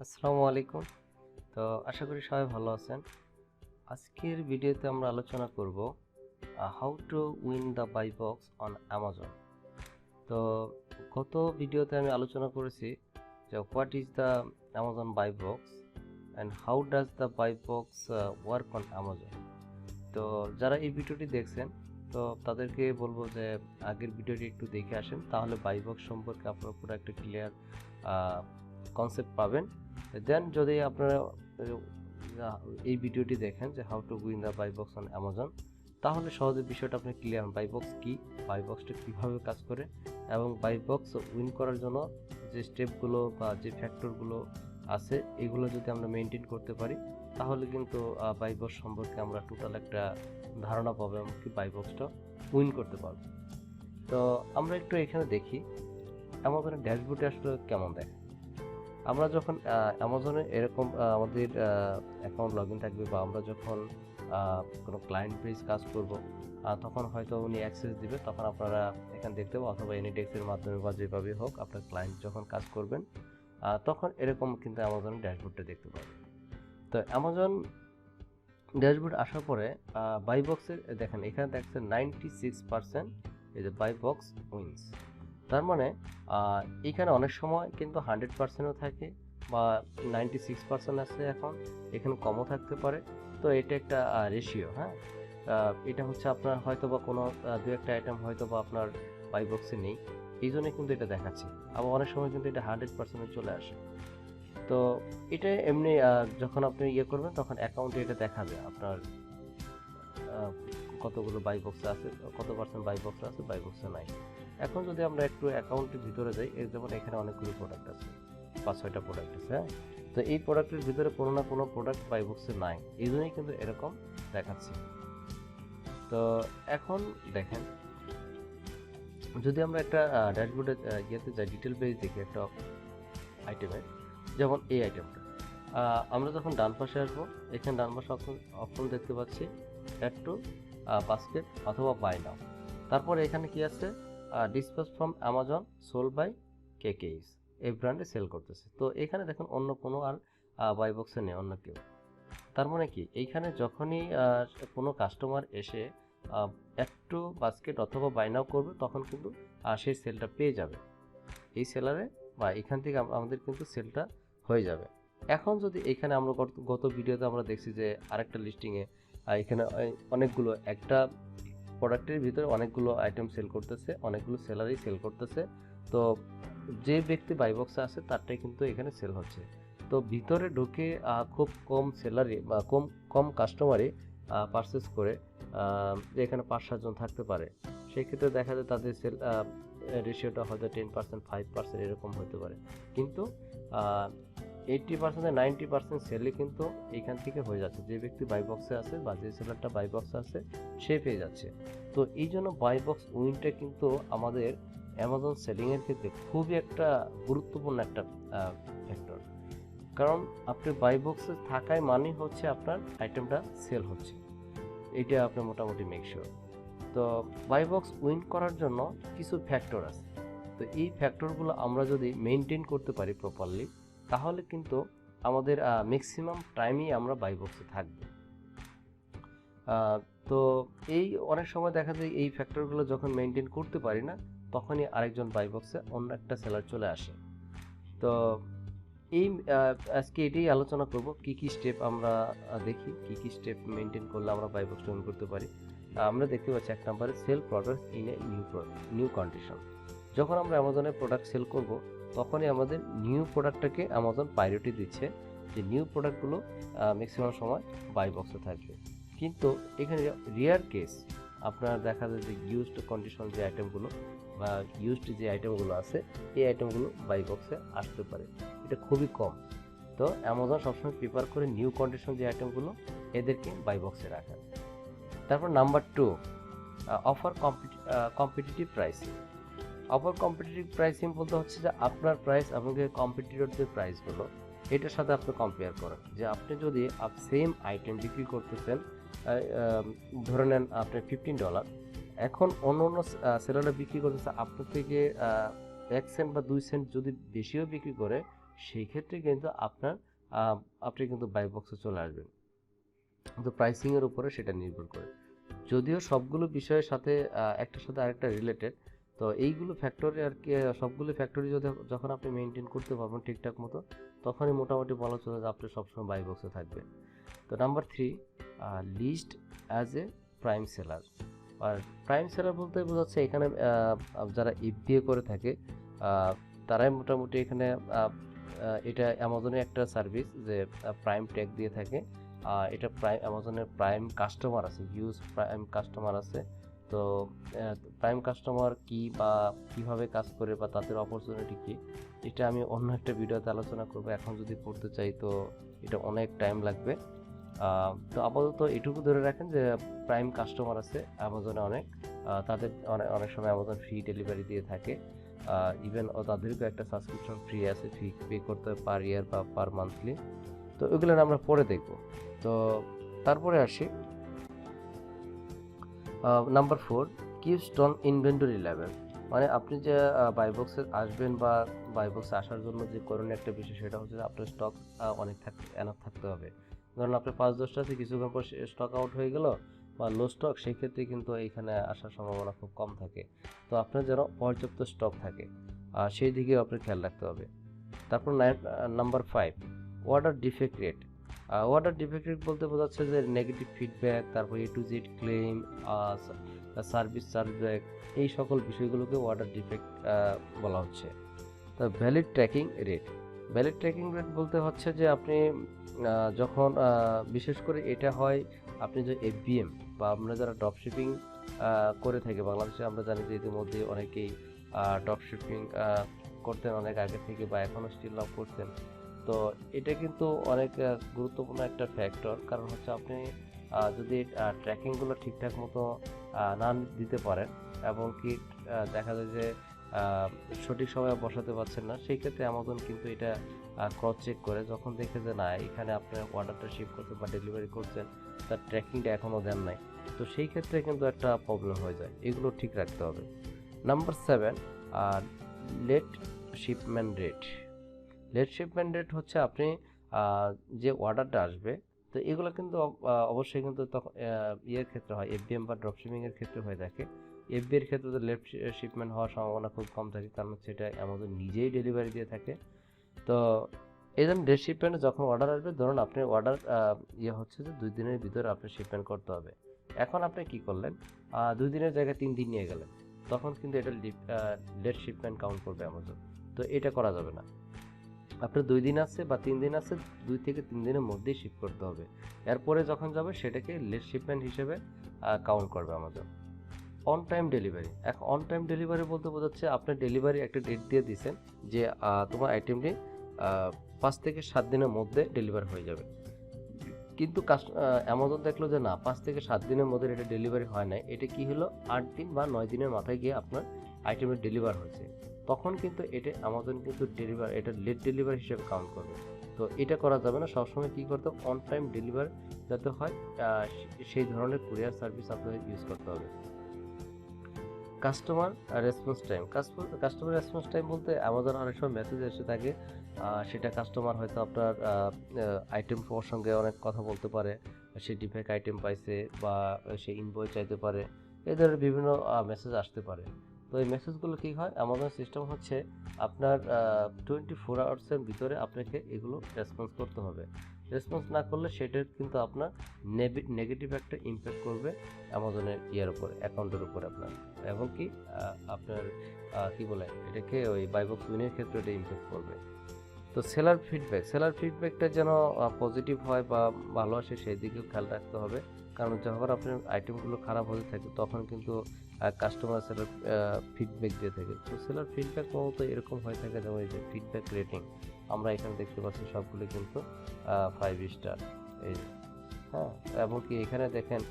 আসসালামু আলাইকুম। তো আশা করি সবাই ভালো আছেন। আজকের ভিডিওতে আমরা আলোচনা করব how to win the buy box on Amazon. তো গত ভিডিওতে আমি আলোচনা করেছি যে what is the Amazon buy box and how does the buy box work on Amazon. তো যারা এই ভিডিওটি দেখছেন তো তাদেরকে বলবো যে আগের ভিডিওটি একটু দেখে আসেন, তাহলে বাই বক্স সম্পর্কে আপনারা পুরো একটা ক্লিয়ার কনসেপ্ট পাবেন। দেন যদি আপনারা এই ভিডিওটি দেখেন যে how to win the buy box on Amazon, তাহলে সহজে বিষয়টা আপনি ক্লিয়ার হন, বাই বক্স কী, বাই বক্সটা কীভাবে কাজ করে এবং বাই বক্স উইন করার জন্য যে স্টেপগুলো বা যে ফ্যাক্টরগুলো আছে এগুলো যদি আমরা মেনটেন করতে পারি তাহলে কিন্তু বাই বক্স সম্পর্কে আমরা টোটাল একটা ধারণা পাবো এবং কি বাই বক্সটা উইন করতে পারবো। তো আমরা একটু এখানে দেখি অ্যামাজনের ড্যাশবোর্ডে আসলে কেমন দেখে। আমরা যখন অ্যামাজনে এরকম আমাদের অ্যাকাউন্ট লগ ইন থাকবে বা আমরা যখন কোনো ক্লায়েন্ট পেজ কাজ করব তখন হয়তো উনি অ্যাক্সেস দিবে, তখন আপনারা এখানে দেখতে পাবো অথবা এনিটেক্সের মাধ্যমে বা যেভাবে হোক আপনার ক্লায়েন্ট যখন কাজ করবেন তখন এরকম কিন্তু অ্যামাজনের ড্যাশবোর্ডটা দেখতে পাবেন। তো অ্যামাজন ড্যাশবোর্ড আসার পরে বাই বক্সের দেখেন এখানে দেখছেন 96% এই যে বাই বক্স উইন্স। তার মানে এখানে অনেক সময় কিন্তু 100%ও থাকে বা 96% আছে, এখন এখানে কমও থাকতে পারে। তো এটা একটা রেশিও, হ্যাঁ। এটা হচ্ছে আপনার হয়তো বা কোনো দু একটা আইটেম হয়তো বা আপনার বাই বক্সে নেই, এই জন্যই কিন্তু এটা দেখাচ্ছে। আবার অনেক সময় কিন্তু এটা 100%-এ চলে আসে। তো এটা এমনি যখন আপনি ইয়ে করবেন তখন অ্যাকাউন্টে এটা দেখাবে আপনার কতগুলো বাই বক্সে আছে, কত পার্সেন্ট বাই বক্সে আছে, বাই বক্সে নাই। এখন যদি আমরা একটু অ্যাকাউন্টের ভিতরে যাই, এই যেমন এখানে অনেকগুলো প্রোডাক্ট আছে, 5-6টা প্রোডাক্ট আছে, হ্যাঁ। তো এই প্রোডাক্টের ভিতরে কোনো না কোনো প্রোডাক্ট বাই বক্সে নাই, এই জন্যই কিন্তু এরকম দেখাচ্ছে। তো এখন দেখেন যদি আমরা একটা ড্যাশবোর্ডে ইয়েতে যাই, ডিটেল পেজ দেখি একটা আইটেমের, যেমন এই আইটেমটা আমরা যখন ডান পাশে আসবো এখানে ডান পাশে অপশন দেখতে পাচ্ছি অ্যাড টু বাস্কেট অথবা বাই নাও। তারপর এখানে কি আছে, dispatch from Amazon sold by কেকেইস, এই ব্র্যান্ডে সেল করতেছে। তো এখানে দেখুন অন্য কোনো আর বাই বক্সে নেই অন্য কেউ। তার মানে কি এইখানে যখনই কোনো কাস্টমার এসে একটু বাস্কেট অথবা বাই নাও করবে তখন কিন্তু সেই সেলটা পেয়ে যাবে এই সেলারে, বা এখান থেকে আমাদের কিন্তু সেলটা হয়ে যাবে। এখন যদি এখানে আমরা গত ভিডিওতে আমরা দেখছি যে আরেকটা লিস্টিংয়ে এখানে অনেকগুলো একটা প্রোডাক্টের ভিতরে অনেকগুলো আইটেম সেল করতেছে, অনেকগুলো সেলারই সেল করতেছে। তো যে ব্যক্তি বাই বক্সে আছে তারটাই কিন্তু এখানে সেল হচ্ছে। তো ভিতরে ঢুকে খুব কম সেলারি বা কম কম কাস্টমারই পারচেস করে, এখানে 5-7 জন থাকতে পারে, সেই ক্ষেত্রে দেখা যায় তাদের সেল রেশিওটা হয়তো 10%, 5% এরকম হতে পারে, কিন্তু 80% 90% সেলই কিন্তু এইখান থেকে হয়ে যাচ্ছে। যে ব্যক্তি বাই বক্সে আছে বা যে সেলারটা বাই বক্সে আছে সে পেয়ে যাচ্ছে। তো এই জন্য বাই বক্স উইনটা কিন্তু আমাদের অ্যামাজন সেলিংয়ের ক্ষেত্রে খুবই একটা গুরুত্বপূর্ণ একটা ফ্যাক্টর। কারণ আপনি বাই বক্সে থাকায় মানে হচ্ছে আপনার আইটেমটা সেল হচ্ছে, এটা আপনি মোটামুটি মেক শিওর। তো বাই বক্স উইন করার জন্য কিছু ফ্যাক্টর আছে। তো এই ফ্যাক্টরগুলো আমরা যদি মেনটেন করতে পারি প্রপারলি তাহলে কিন্তু আমাদের ম্যাক্সিমাম টাইমই আমরা বাই বক্সে থাকবো। তো এই অনেক সময় দেখা যায় এই ফ্যাক্টরগুলো যখন মেনটেন করতে পারি না তখনই আরেকজন বাই বক্সে অন্য একটা সেলার চলে আসে। তো এই আজকে এটাই আলোচনা করব কি কি স্টেপ আমরা দেখি কি কি স্টেপ মেনটেন করলে আমরা বাই বক্স উইন করতে পারি। আমরা দেখতে পাচ্ছি 1 নম্বরে sell product in a new condition. যখন আমরা অ্যামাজনে প্রোডাক্ট সেল করব তখনই আমাদের নিউ প্রোডাক্টটাকে অ্যামাজন প্রায়োরিটি দিচ্ছে, যে নিউ প্রোডাক্টগুলো ম্যাক্সিমাম সময় বাই বক্সে থাকবে। কিন্তু এখানে রিয়ার কেস আপনার দেখা যায় যে ইউজড কন্ডিশন যে আইটেমগুলো বা ইউজড যে আইটেমগুলো আছে এই আইটেমগুলো বাই বক্সে আসতে পারে, এটা খুবই কম। তো অ্যামাজন সবসময় প্রিফার করে নিউ কন্ডিশন যে আইটেমগুলো এদেরকে বাই বক্সে রাখা। তারপর number 2, offer competitive pricing. Offer competitive pricing বলতে হচ্ছে যে আপনার প্রাইস এবং কম্পিটিটরদের প্রাইসগুলো এটার সাথে আপনি কম্পেয়ার করেন। যে আপনি যদি সেম আইটেম বিক্রি করতেছেন, ধরে নেন আপনি $15, এখন অন্য অন্য সেলাররা বিক্রি করতেছে আপনার থেকে 1 সেন্ট বা 2 সেন্ট যদি বেশিও বিক্রি করে সেই ক্ষেত্রে কিন্তু আপনি কিন্তু বাই বক্সে চলে আসবেন। তো প্রাইসিংয়ের উপরে সেটা নির্ভর করে, যদিও সবগুলো বিষয়ের সাথে একটার সাথে আরেকটা রিলেটেড। তো এইগুলো ফ্যাক্টরি আর কি, সবগুলো ফ্যাক্টরি যখন আপনি মেনটেন করতে পারবেন ঠিকঠাক মতো, তখনই মোটামুটি বলা চলে যে আপনি সবসময় বাই বক্সে থাকবেন। তো number 3, list as a prime seller. আর প্রাইম সেলার বলতে বোঝাচ্ছে এখানে যারা FBA করে থাকে তারাই মোটামুটি এখানে এটা অ্যামাজনের একটা সার্ভিস যে প্রাইম ট্যাগ দিয়ে থাকে। এটা অ্যামাজনের প্রাইম কাস্টমার আছে, হিউজ প্রাইম কাস্টমার আছে। তো প্রাইম কাস্টমার কি বা কিভাবে কাজ করে বা তাদের অপরচুনিটি কি, এটা আমি অন্য একটা ভিডিওতে আলোচনা করব। এখন যদি পড়তে চাই তো এটা অনেক টাইম লাগবে। তো আপাতত এটুকু ধরে রাখেন যে প্রাইম কাস্টমার আছে অ্যামাজনে অনেক, তাদের অনেক সময় অ্যামাজন ফ্রি ডেলিভারি দিয়ে থাকে। ইভেন তাদেরকেও একটা সাবস্ক্রিপশন ফ্রি আছে, ফি পে করতে হবে পার ইয়ার বা পার মান্থলি। তো ওইগুলো আমরা পরে দেখব। তো তারপরে আসি number 4, keep strong inventory level. মানে আপনি যে বাই বক্সে আসবেন বা বাই বক্সে আসার জন্য যে করণীয় একটা বিষয়, সেটা হচ্ছে আপনার স্টক এনাফ থাকতে হবে। ধরুন আপনি 5-10টা আছে, কিছুক্ষণ পর স্টক আউট হয়ে গেল বা লো স্টক, সেই ক্ষেত্রে কিন্তু এইখানে আসার সম্ভাবনা খুব কম থাকে। তো আপনার যেন পর্যাপ্ত স্টক থাকে, সেই দিকেও আপনার খেয়াল রাখতে হবে। তারপর number 5, order defect rate. Order defect rate বলতে বোঝাচ্ছে যে নেগেটিভ ফিডব্যাক, তারপর A to Z claim, service chargeback, এই সকল বিষয়গুলোকে অর্ডার ডিফেক্ট বলা হচ্ছে। তো valid tracking rate. Valid tracking rate বলতে হচ্ছে যে আপনি যখন বিশেষ করে এটা হয় আপনি যে FBM বা আমরা যারা ড্রপ শিপিং করে থাকি বাংলাদেশে, আমরা জানি যে ইতিমধ্যে অনেকেই ড্রপ শিপিং করতেন অনেক আগে থেকে বা এখনও স্টিল লাভ করছেন। তো এটা কিন্তু অনেক গুরুত্বপূর্ণ একটা ফ্যাক্টর, কারণ হচ্ছে আপনি যদি ট্র্যাকিংগুলো ঠিকঠাক মতো না দিতে পারেন এবং কি দেখা যায় যে সঠিক সময়ে বসাতে পারছেন না, সেই ক্ষেত্রে অ্যামাজন কিন্তু এটা ক্রস চেক করে, যখন দেখে যে না এখানে আপনার অর্ডারটা শিপ করছেন বা ডেলিভারি করছেন, তার ট্র্যাকিংটা এখনও দেন নাই, তো সেই ক্ষেত্রে কিন্তু একটা প্রবলেম হয়ে যায়। এগুলো ঠিক রাখতে হবে। Number 7, late shipment rate. Late shipment rate হচ্ছে আপনি যে অর্ডারটা আসবে, তো এগুলো কিন্তু অবশ্যই কিন্তু তখন ইয়ের ক্ষেত্রে হয়, FBM বা ড্রপশিপিংয়ের ক্ষেত্রে হয়ে থাকে। FBA এর ক্ষেত্রে তো লেট শিপমেন্ট হওয়ার সম্ভাবনা খুব কম থাকে, কারণ হচ্ছে এটা অ্যামাজন নিজেই ডেলিভারি দিয়ে থাকে। তো এই জন্য লেট শিপমেন্টে যখন অর্ডার আসবে, ধরুন আপনি অর্ডার হচ্ছে যে 2 দিনের ভিতরে আপনি শিপমেন্ট করতে হবে। এখন আপনি কি করলেন, 2 দিনের জায়গায় 3 দিন নিয়ে গেলেন, তখন কিন্তু এটা লেট শিপমেন্ট কাউন্ট করবে অ্যামাজন। তো এটা করা যাবে না। আপনার 2 দিন আছে বা 3 দিন আছে, 2 থেকে 3 দিনের মধ্যেই শিপ করতে হবে। এরপরে যখন যাবে সেটাকে লেট শিপমেন্ট হিসেবে কাউন্ট করবে আমাদের। On time delivery. এখন অন টাইম ডেলিভারি বলতে বোঝাচ্ছে আপনার ডেলিভারি একটা ডেট দিয়ে দিয়েছেন যে তোমার আইটেমটি 5 থেকে 7 দিনের মধ্যে ডেলিভার হয়ে যাবে। কিন্তু অ্যামাজন দেখলো যে না, 5 থেকে 7 দিনের মধ্যে এটা ডেলিভারি হয় নাই, এটা কি হলো 8 দিন বা 9 দিনের মাথায় গিয়ে আপনার আইটেমের ডেলিভার হয়েছে, তখন কিন্তু এটা অ্যামাজন কিন্তু এটা লেট ডেলিভারি হিসেবে কাউন্ট করবে। তো এটা করা যাবে না। সবসময় কি করতে হবে, অন টাইম ডেলিভার যাতে হয় সেই ধরনের কুরিয়ার সার্ভিস আপনাদের ইউজ করতে হবে। Customer response time. Customer response time বলতে অ্যামাজন অনেক সময় মেসেজ এসে থাকে, সেটা কাস্টমার হয়তো আপনার আইটেম সঙ্গে অনেক কথা বলতে পারে, সে ডিফেক্ট আইটেম পাইছে বা সে ইনভয়েস চাইতে পারে, এই ধরনের বিভিন্ন মেসেজ আসতে পারে। তো এই মেসেজগুলো কী হয়, অ্যামাজন সিস্টেম হচ্ছে আপনার 24 আওয়ার্সের ভিতরে আপনাকে এগুলো রেসপন্স করতে হবে। রেসপন্স না করলে সেটা কিন্তু আপনার নেগেটিভ একটা ইম্প্যাক্ট করবে অ্যামাজনের উপরে, অ্যাকাউন্টের উপরে আপনার, এবং কি আপনার কি বলে এটাকে ওই বাইবক্স উইনের ক্ষেত্রে এটা ইম্প্যাক্ট করবে। তো সেলার ফিডব্যাকটা যেন পজিটিভ হয় বা ভালো আসে, সেই দিকেও খেয়াল রাখতে হবে। কারণ যখন আপনার আইটেমগুলো খারাপ হতে থাকে তখন কিন্তু কাস্টমার সেলার ফিডব্যাক দিয়ে থাকে। তো সেলার ফিডব্যাক মূলত এরকম হয়ে থাকে, যেমন এই যে ফিডব্যাক রেটিং আমরা এখানে দেখতে পাচ্ছি সবগুলো কিন্তু 5 স্টার। এই হ্যাঁ, এবং কি এখানে দেখেন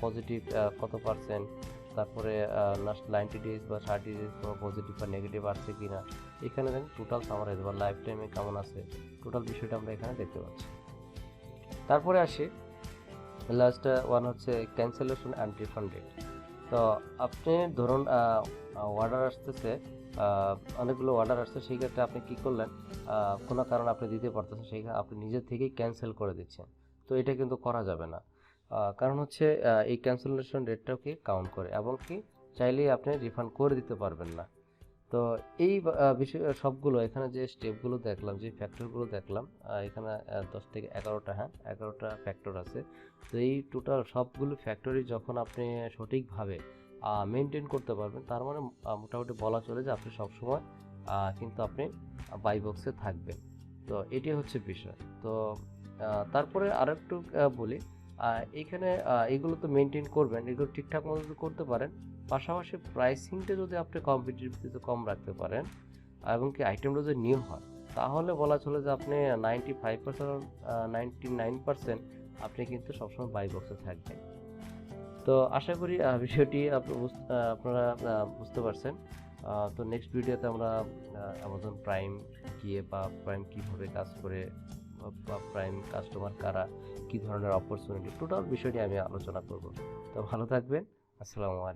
পজিটিভ কত পার্সেন্ট, তারপরে লাস্ট 90 ডেজ বা 30 ডেজ কোনো পজিটিভ বা নেগেটিভ আসছে কিনা, এখানে দেখেন টোটাল সামারাইজ বা লাইফ টাইমে কেমন আছে, টোটাল বিষয়টা আমরা এখানে দেখতে পাচ্ছি। তারপরে আসি লাস্ট ওয়ান হচ্ছে ক্যান্সেলেশন অ্যান্ড রিফান্ড ডেট। তো আপনি ধরুন অর্ডার আসতেছে, অনেকগুলো অর্ডার আসছে, সেই ক্ষেত্রে আপনি কী করলেন, কোনো কারণে আপনি দিতে পারতেছেন, সেখানে আপনি নিজে থেকেই ক্যান্সেল করে দিচ্ছেন। তো এটা কিন্তু করা যাবে না। কারণ হচ্ছে এই ক্যান্সেলেশন রেটটাকে কাউন্ট করে, এবং কি চাইলেই আপনি রিফান্ড করে দিতে পারবেন না। তো এই বিষয় সবগুলো এখানে যে স্টেপগুলো দেখলাম, যে ফ্যাক্টরগুলো দেখলাম, এখানে 10 থেকে 11টা, হ্যাঁ 11টা ফ্যাক্টর আছে। তো এই টোটাল সবগুলো ফ্যাক্টরই যখন আপনি সঠিকভাবে মেনটেন করতে পারবেন, তার মানে মোটামুটি বলা চলে যে আপনি সবসময় কিন্তু আপনি বাই বক্সে থাকবেন। তো এটি হচ্ছে বিষয়। তো তারপরে আরেকটু বলি, এইখানে এগুলো তো মেনটেন করবেন, এগুলো ঠিকঠাক মতো যদি করতে পারেন, পাশাপাশি প্রাইসিংটা যদি আপনি কম্পিটিটিভিটিতে কম রাখতে পারেন, এবং কি আইটেমটা যদি নিউ হয়, তাহলে বলা চলে যে আপনি 95% 99% আপনি কিন্তু সবসময় বাই বক্সে থাকবেন। তো আশা করি বিষয়টি আপনারা বুঝতে পারছেন। তো নেক্সট ভিডিওতে আমরা অ্যামাজন প্রাইম গিয়ে, বা প্রাইম কীভাবে কাজ করে, বা প্রাইম কাস্টমার কারা, কী ধরনের অপরচুনিটি, টোটাল বিষয়টি আমি আলোচনা করব। তো ভালো থাকবেন। আসসালামু আলাইকুম।